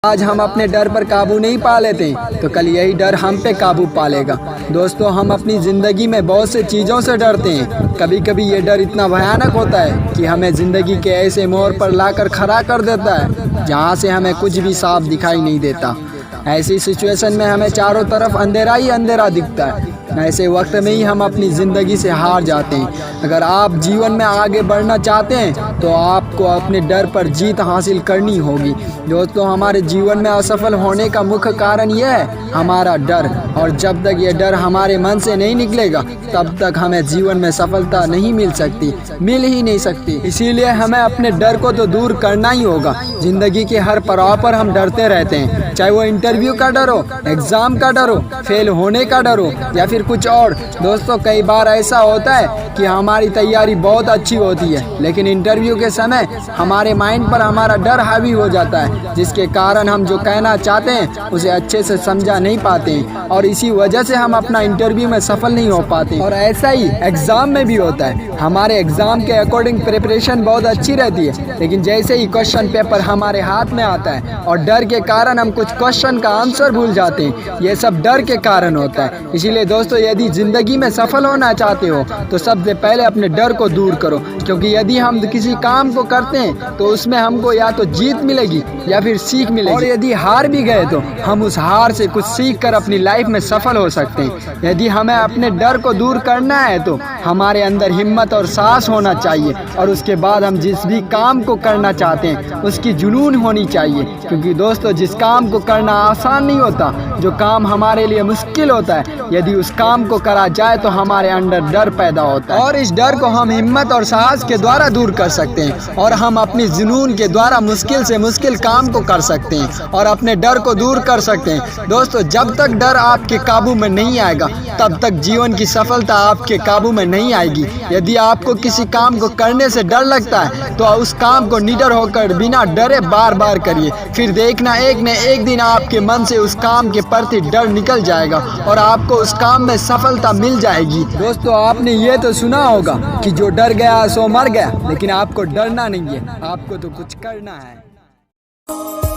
आज हम अपने डर पर काबू नहीं पा लेते तो कल यही डर हम पे काबू पा लेगा। दोस्तों, हम अपनी ज़िंदगी में बहुत से चीज़ों से डरते हैं। कभी कभी ये डर इतना भयानक होता है कि हमें ज़िंदगी के ऐसे मोड़ पर लाकर खड़ा कर देता है जहाँ से हमें कुछ भी साफ दिखाई नहीं देता। ऐसी सिचुएशन में हमें चारों तरफ अंधेरा ही अंधेरा दिखता है। ऐसे वक्त में ही हम अपनी ज़िंदगी से हार जाते हैं। अगर आप जीवन में आगे बढ़ना चाहते हैं तो आपको अपने डर पर जीत हासिल करनी होगी। दोस्तों, हमारे जीवन में असफल होने का मुख्य कारण यह है हमारा डर, और जब तक ये डर हमारे मन से नहीं निकलेगा तब तक हमें जीवन में सफलता नहीं मिल ही नहीं सकती। इसीलिए हमें अपने डर को तो दूर करना ही होगा। ज़िंदगी के हर पड़ाव पर हम डरते रहते हैं, चाहे वो इंटरव्यू का डर हो, एग्ज़ाम का डर हो, फेल होने का डर हो या फिर कुछ और। दोस्तों, कई बार ऐसा होता है कि हमारी तैयारी बहुत अच्छी होती है लेकिन इंटरव्यू के समय हमारे माइंड पर हमारा डर हावी हो जाता है, जिसके कारण हम जो कहना चाहते हैं उसे अच्छे से समझा नहीं पाते हैं और इसी वजह से हम अपना इंटरव्यू में सफल नहीं हो पाते। और ऐसा ही एग्ज़ाम में भी होता है। हमारे एग्ज़ाम के अकॉर्डिंग प्रिपरेशन बहुत अच्छी रहती है लेकिन जैसे ही क्वेश्चन पेपर हमारे हाथ में आता है और डर के कारण हम कुछ क्वेश्चन का आंसर भूल जाते हैं, ये सब डर के कारण होता है। इसीलिए दोस्तों, यदि ज़िंदगी में सफल होना चाहते हो तो सबसे पहले अपने डर को दूर करो, क्योंकि यदि हम किसी काम को करते हैं तो उसमें हमको या तो जीत मिलेगी या फिर सीख मिलेगी, और यदि हार भी गए तो हम उस हार से कुछ सीख कर अपनी लाइफ में सफल हो सकते हैं। यदि हमें अपने डर को दूर करना है तो हमारे अंदर हिम्मत और साहस होना चाहिए, और उसके बाद हम जिस भी काम को करना चाहते हैं उसकी जुनून होनी चाहिए। क्योंकि दोस्तों, जिस काम को करना आसान नहीं होता, जो काम हमारे लिए मुश्किल होता है, यदि उस काम को करा जाए तो हमारे अंदर डर पैदा होता है, और इस डर को हम हिम्मत और साहस के द्वारा दूर कर सकते हैं, और हम अपनी जुनून के द्वारा मुश्किल से मुश्किल काम को कर सकते हैं और अपने डर को दूर कर सकते हैं। दोस्तों, जब तक डर आपके काबू में नहीं आएगा तब तक जीवन की सफलता आपके काबू में नहीं आएगी। यदि आपको किसी काम को करने से डर लगता है तो उस काम को निडर होकर बिना डरे बार बार करिए, फिर देखना एक न एक दिन आपके मन से उस काम के प्रति डर निकल जाएगा और आपको उस काम में सफलता मिल जाएगी। दोस्तों, आपने ये तो सुना होगा कि जो डर गया सो मर गया, लेकिन आपको डरना नहीं है, आपको तो कुछ करना है।